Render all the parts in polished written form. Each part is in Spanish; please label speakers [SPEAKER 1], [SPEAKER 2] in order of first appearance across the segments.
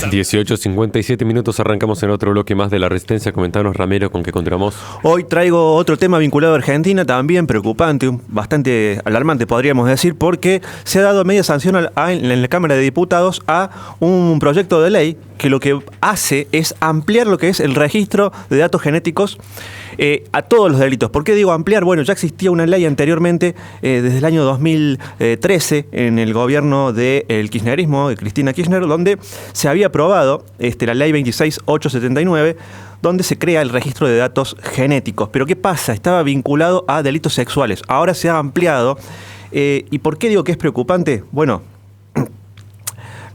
[SPEAKER 1] 18:57 arrancamos en otro bloque más de La Resistencia. Comentanos, Ramiro, con qué continuamos.
[SPEAKER 2] Hoy traigo otro tema vinculado a Argentina, también preocupante, bastante alarmante podríamos decir, porque se ha dado media sanción en la Cámara de Diputados a un proyecto de ley que lo que hace es ampliar lo que es el registro de datos genéticos a todos los delitos. ¿Por qué digo ampliar? Bueno, ya existía una ley anteriormente, desde el año 2013, en el gobierno del kirchnerismo, de Cristina Kirchner, donde se había aprobado la ley 26879, donde se crea el registro de datos genéticos. Pero ¿qué pasa? Estaba vinculado a delitos sexuales. Ahora se ha ampliado. ¿Y por qué digo que es preocupante? Bueno,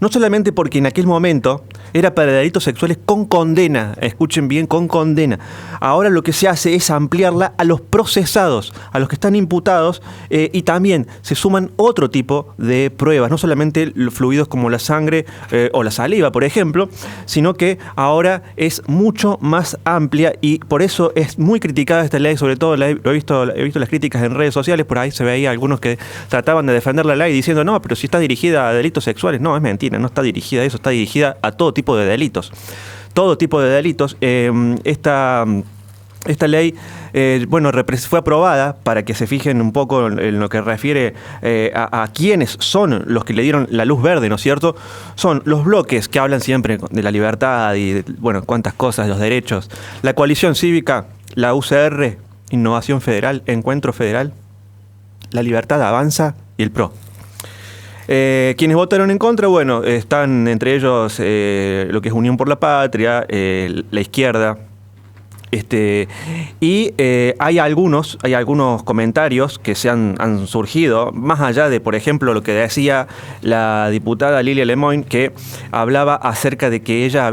[SPEAKER 2] no solamente porque en aquel momento era para delitos sexuales con condena, escuchen bien, con condena. Ahora lo que se hace es ampliarla a los procesados, a los que están imputados, y también se suman otro tipo de pruebas, no solamente los fluidos como la sangre o la saliva, por ejemplo, sino que ahora es mucho más amplia y por eso es muy criticada esta ley. Sobre todo he visto las críticas en redes sociales, por ahí se veía algunos que trataban de defender la ley diciendo no, pero si está dirigida a delitos sexuales. No, es mentira, no está dirigida a eso, está dirigida a todo tipo de delitos. Todo tipo de delitos. Esta ley, fue aprobada para que se fijen un poco en lo que refiere a quiénes son los que le dieron la luz verde, ¿no es cierto? Son los bloques que hablan siempre de la libertad y, cuántas cosas, de los derechos. La coalición cívica, la UCR, Innovación Federal, Encuentro Federal, La Libertad Avanza y el PRO. Quienes votaron en contra, están entre ellos lo que es Unión por la Patria, la izquierda. Hay algunos comentarios que han surgido, más allá de, por ejemplo, lo que decía la diputada Lilia Lemoyne, que hablaba acerca de que ella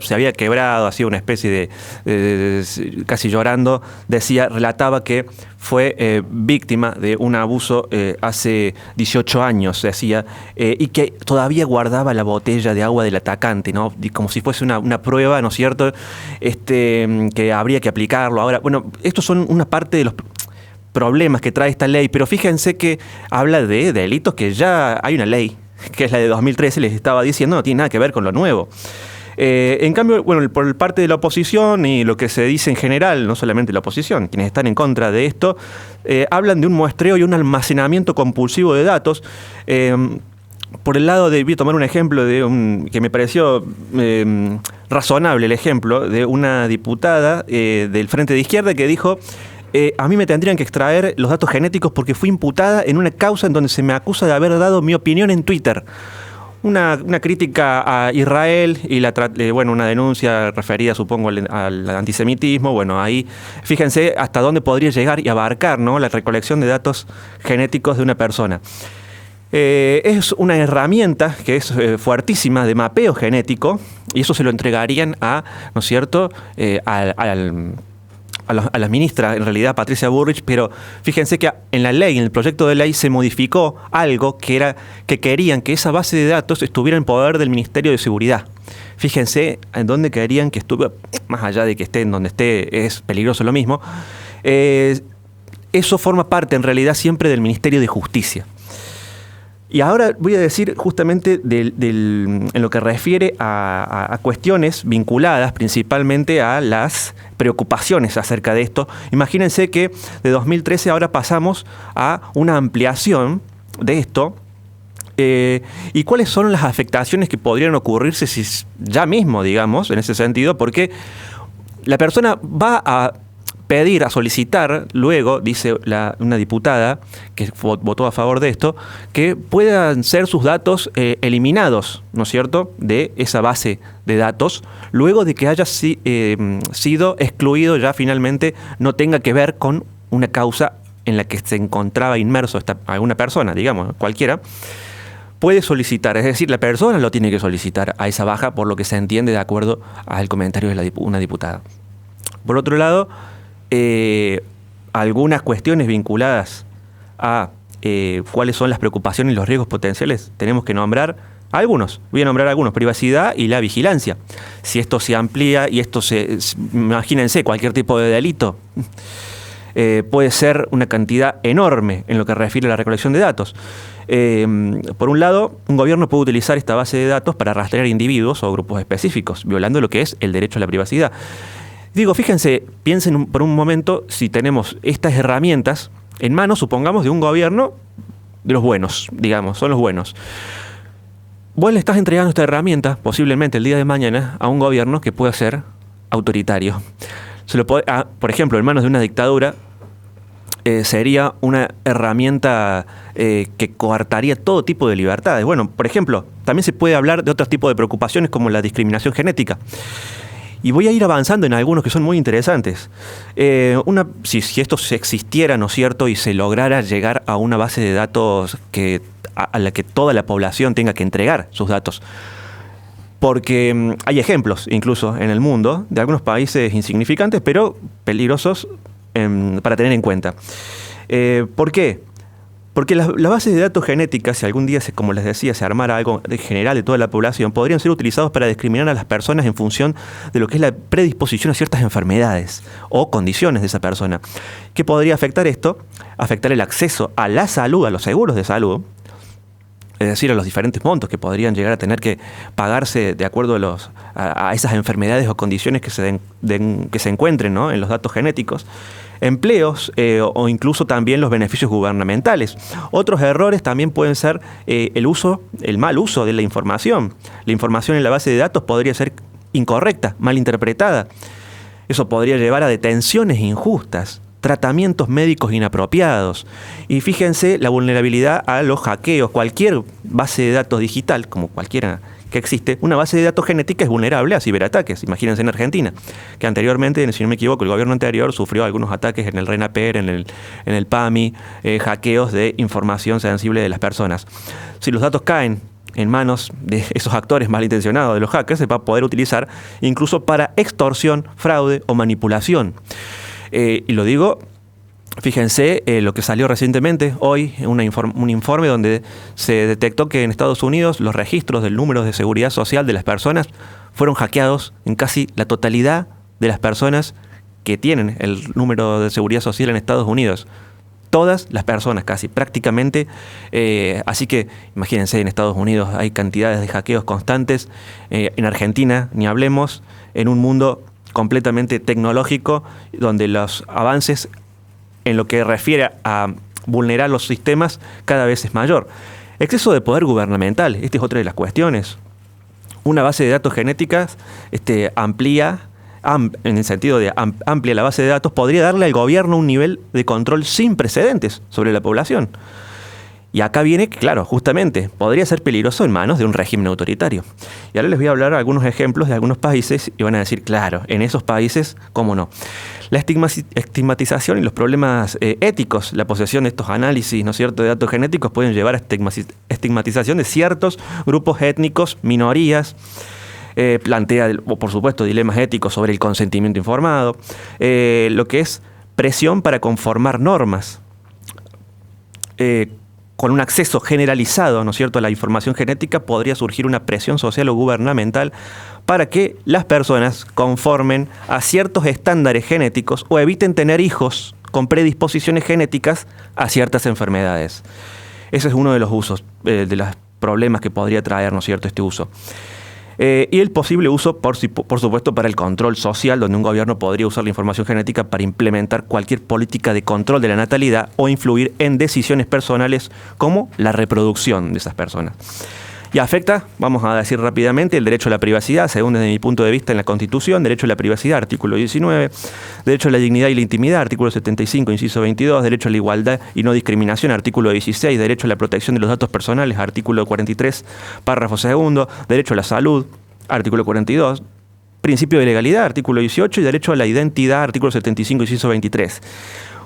[SPEAKER 2] se había quebrado, hacía una especie de casi llorando, relataba que fue víctima de un abuso hace 18 años, decía, y que todavía guardaba la botella de agua del atacante, ¿no? Como si fuese una prueba, ¿no es cierto?, que habría que aplicarlo. Ahora, estos son una parte de los problemas que trae esta ley, pero fíjense que habla de delitos que ya hay una ley, que es la de 2013, les estaba diciendo, no tiene nada que ver con lo nuevo. En cambio, por parte de la oposición y lo que se dice en general, no solamente la oposición, quienes están en contra de esto, hablan de un muestreo y un almacenamiento compulsivo de datos. Por el lado voy a tomar un ejemplo que me pareció razonable, el ejemplo de una diputada del Frente de Izquierda que dijo: a mí me tendrían que extraer los datos genéticos porque fui imputada en una causa en donde se me acusa de haber dado mi opinión en Twitter. Una crítica a Israel y una denuncia referida, supongo, al antisemitismo. Ahí fíjense hasta dónde podría llegar y abarcar, ¿no?, la recolección de datos genéticos de una persona. Es una herramienta que es fuertísima de mapeo genético, y eso se lo entregarían ¿no es cierto?, a la ministra, en realidad Patricia Bullrich, pero fíjense que en la ley, en el proyecto de ley, se modificó algo que querían que esa base de datos estuviera en poder del Ministerio de Seguridad. Fíjense en dónde querían que estuviera, más allá de que esté en donde esté, es peligroso lo mismo. Eso forma parte, en realidad, siempre del Ministerio de Justicia. Y ahora voy a decir justamente en lo que refiere a cuestiones vinculadas principalmente a las preocupaciones acerca de esto. Imagínense que de 2013 ahora pasamos a una ampliación de esto. ¿Y cuáles son las afectaciones que podrían ocurrirse si ya mismo, digamos, en ese sentido? Porque la persona va a pedir, a solicitar, luego, dice una diputada que votó a favor de esto, que puedan ser sus datos eliminados, ¿no es cierto?, de esa base de datos, luego de que haya sido excluido ya finalmente, no tenga que ver con una causa en la que se encontraba inmerso alguna persona, digamos, cualquiera. Puede solicitar, es decir, la persona lo tiene que solicitar a esa baja, por lo que se entiende de acuerdo al comentario de una diputada. Por otro lado, algunas cuestiones vinculadas a cuáles son las preocupaciones y los riesgos potenciales, tenemos que nombrar algunos. Voy a nombrar algunos: privacidad y la vigilancia. Si esto se amplía y imagínense, cualquier tipo de delito. puede ser una cantidad enorme en lo que refiere a la recolección de datos. Por un lado, un gobierno puede utilizar esta base de datos para rastrear individuos o grupos específicos, violando lo que es el derecho a la privacidad. Digo, fíjense, piensen por un momento si tenemos estas herramientas en manos, supongamos, de un gobierno de los buenos, digamos, son los buenos. Vos le estás entregando esta herramienta, posiblemente el día de mañana, a un gobierno que pueda ser autoritario. Por ejemplo, en manos de una dictadura, sería una herramienta que coartaría todo tipo de libertades. Bueno, por ejemplo, también se puede hablar de otros tipos de preocupaciones como la discriminación genética. Y voy a ir avanzando en algunos que son muy interesantes. Si esto existiera, ¿no es cierto?, y se lograra llegar a una base de datos a la que toda la población tenga que entregar sus datos. Porque hay ejemplos, incluso en el mundo, de algunos países insignificantes, pero peligrosos para tener en cuenta. ¿Por qué? Porque las bases de datos genéticas, si algún día, como les decía, se armara algo general de toda la población, podrían ser utilizados para discriminar a las personas en función de lo que es la predisposición a ciertas enfermedades o condiciones de esa persona. ¿Qué podría afectar esto? Afectar el acceso a la salud, a los seguros de salud, es decir, a los diferentes montos que podrían llegar a tener que pagarse de acuerdo a esas enfermedades o condiciones que se encuentren, ¿no?, en los datos genéticos, empleos o incluso también los beneficios gubernamentales. Otros errores también pueden ser el mal uso de la información. La información en la base de datos podría ser incorrecta, mal interpretada. Eso podría llevar a detenciones injustas, tratamientos médicos inapropiados. Y fíjense la vulnerabilidad a los hackeos. Cualquier base de datos digital, como cualquiera que existe, una base de datos genética es vulnerable a ciberataques. Imagínense en Argentina, que anteriormente, si no me equivoco, el gobierno anterior sufrió algunos ataques en el RENAPER, en el PAMI, hackeos de información sensible de las personas. Si los datos caen en manos de esos actores malintencionados de los hackers, se va a poder utilizar incluso para extorsión, fraude o manipulación. Y lo digo, fíjense lo que salió recientemente, hoy, un informe donde se detectó que en Estados Unidos los registros del número de seguridad social de las personas fueron hackeados en casi la totalidad de las personas que tienen el número de seguridad social en Estados Unidos. Todas las personas, casi, prácticamente. Así que, imagínense, en Estados Unidos hay cantidades de hackeos constantes. En Argentina, ni hablemos, en un mundo completamente tecnológico, donde los avances en lo que refiere a vulnerar los sistemas cada vez es mayor. Exceso de poder gubernamental, esta es otra de las cuestiones. Una base de datos genéticas amplía en el sentido de amplia la base de datos, podría darle al gobierno un nivel de control sin precedentes sobre la población. Y acá viene, claro, justamente, podría ser peligroso en manos de un régimen autoritario. Y ahora les voy a hablar algunos ejemplos de algunos países y van a decir, claro, en esos países, ¿cómo no? La estigmatización y los problemas éticos, la posesión de estos análisis, ¿no es cierto?, de datos genéticos pueden llevar a estigmatización de ciertos grupos étnicos, minorías. Plantea, por supuesto, dilemas éticos sobre el consentimiento informado, lo que es presión para conformar normas, con un acceso generalizado, ¿no es cierto?, a la información genética, podría surgir una presión social o gubernamental para que las personas conformen a ciertos estándares genéticos o eviten tener hijos con predisposiciones genéticas a ciertas enfermedades. Ese es uno de los usos, de los problemas que podría traer, ¿no es cierto?, este uso. Y el posible uso, por supuesto, para el control social, donde un gobierno podría usar la información genética para implementar cualquier política de control de la natalidad o influir en decisiones personales como la reproducción de esas personas. Y afecta, vamos a decir rápidamente, el derecho a la privacidad, según desde mi punto de vista en la Constitución, derecho a la privacidad, artículo 19, derecho a la dignidad y la intimidad, artículo 75, inciso 22, derecho a la igualdad y no discriminación, artículo 16, derecho a la protección de los datos personales, artículo 43, párrafo segundo, derecho a la salud, artículo 42, principio de legalidad, artículo 18, y derecho a la identidad, artículo 75, inciso 23.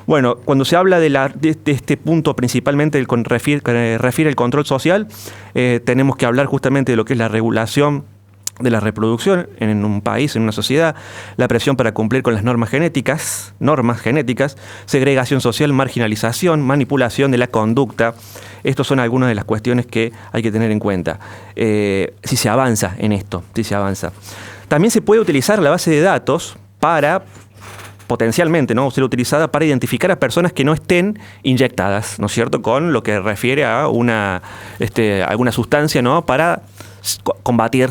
[SPEAKER 2] Bueno, cuando se habla de este punto principalmente que refiere al control social, tenemos que hablar justamente de lo que es la regulación de la reproducción en un país, en una sociedad, la presión para cumplir con las normas genéticas, segregación social, marginalización, manipulación de la conducta. Estas son algunas de las cuestiones que hay que tener en cuenta. Si se avanza en esto, si se avanza. También se puede utilizar la base de datos para potencialmente, ¿no?, ser utilizada para identificar a personas que no estén inyectadas, ¿no es cierto?, con lo que refiere a alguna sustancia, ¿no?, para combatir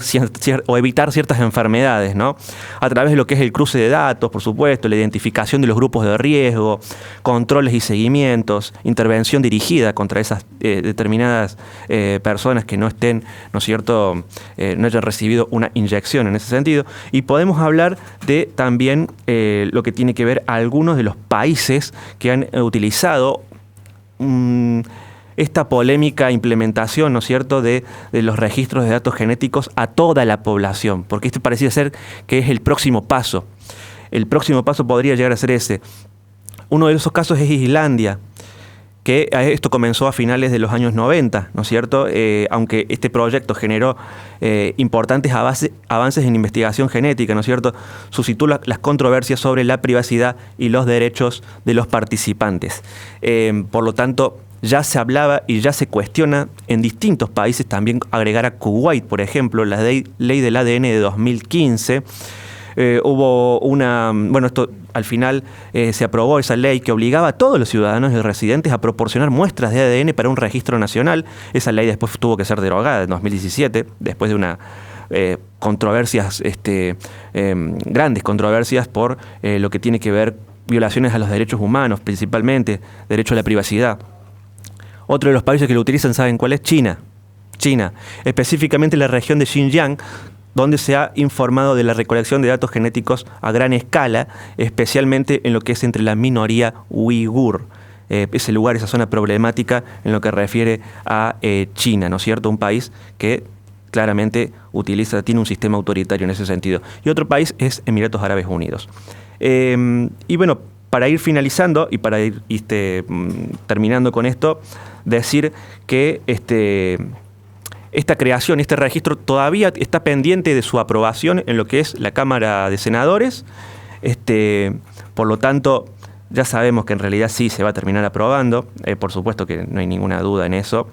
[SPEAKER 2] o evitar ciertas enfermedades, ¿no?, a través de lo que es el cruce de datos, por supuesto, la identificación de los grupos de riesgo, controles y seguimientos, intervención dirigida contra esas determinadas personas que no estén, ¿no es cierto?, no hayan recibido una inyección en ese sentido. Y podemos hablar de también lo que tiene que ver a algunos de los países que han utilizado esta polémica implementación, ¿no es cierto?, de los registros de datos genéticos a toda la población, porque este parecía ser que es el próximo paso. El próximo paso podría llegar a ser ese. Uno de esos casos es Islandia, que esto comenzó a finales de los años 90, ¿no es cierto?, aunque este proyecto generó importantes avances en investigación genética, ¿no es cierto?, suscitó las controversias sobre la privacidad y los derechos de los participantes. Por lo tanto, ya se hablaba y ya se cuestiona en distintos países, también agregar a Kuwait, por ejemplo, la ley del ADN de 2015. Esto al final se aprobó esa ley que obligaba a todos los ciudadanos y residentes a proporcionar muestras de ADN para un registro nacional. Esa ley después tuvo que ser derogada en 2017, después de una controversias, grandes controversias por lo que tiene que ver violaciones a los derechos humanos, principalmente derecho a la privacidad. Otro de los países que lo utilizan, ¿saben cuál es? China. China, específicamente la región de Xinjiang, donde se ha informado de la recolección de datos genéticos a gran escala, especialmente en lo que es entre la minoría uigur. Ese lugar, esa zona problemática en lo que refiere a China, ¿no es cierto? Un país que claramente tiene un sistema autoritario en ese sentido. Y otro país es Emiratos Árabes Unidos. Y bueno, para ir finalizando y para ir terminando con esto, decir que esta creación, este registro todavía está pendiente de su aprobación en lo que es la Cámara de Senadores. Por lo tanto, ya sabemos que en realidad sí se va a terminar aprobando. Por supuesto que no hay ninguna duda en eso.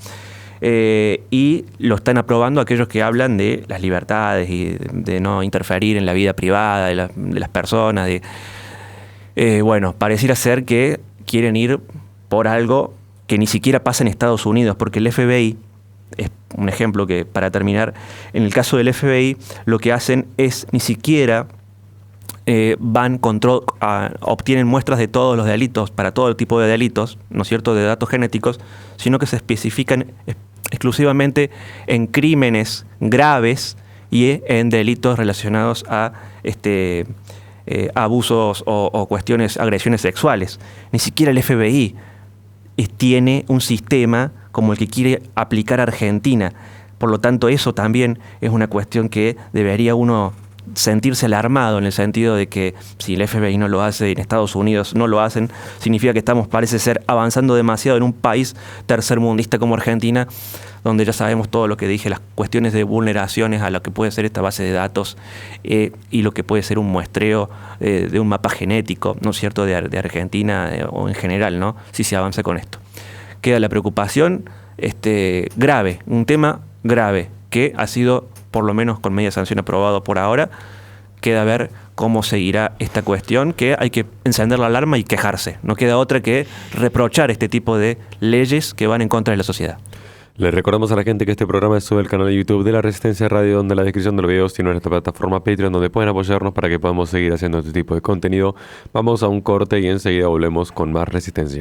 [SPEAKER 2] Y lo están aprobando aquellos que hablan de las libertades y de no interferir en la vida privada de las personas. Bueno, pareciera ser que quieren ir por algo que ni siquiera pasa en Estados Unidos, porque el FBI, es un ejemplo que, para terminar, en el caso del FBI, lo que hacen es ni siquiera obtienen muestras de todos los delitos, para todo tipo de delitos, ¿no es cierto?, de datos genéticos, sino que se especifican exclusivamente en crímenes graves y en delitos relacionados a abusos o cuestiones, agresiones sexuales. Ni siquiera el FBI tiene un sistema como el que quiere aplicar Argentina. Por lo tanto, eso también es una cuestión que debería uno sentirse alarmado, en el sentido de que si el FBI no lo hace y en Estados Unidos no lo hacen, significa que estamos, parece ser, avanzando demasiado en un país tercermundista como Argentina, donde ya sabemos todo lo que dije, las cuestiones de vulneraciones a lo que puede ser esta base de datos y lo que puede ser un muestreo de un mapa genético, ¿no es cierto?, de Argentina o en general, ¿no?, si se avanza con esto. Queda la preocupación grave, un tema grave que ha sido, por lo menos con media sanción, aprobado por ahora. Queda ver cómo seguirá esta cuestión, que hay que encender la alarma y quejarse. No queda otra que reprochar este tipo de leyes que van en contra de la sociedad.
[SPEAKER 1] Les recordamos a la gente que este programa es sobre el canal de YouTube de La Resistencia Radio, donde en la descripción de los videos tiene nuestra plataforma Patreon, donde pueden apoyarnos para que podamos seguir haciendo este tipo de contenido. Vamos a un corte y enseguida volvemos con más Resistencia.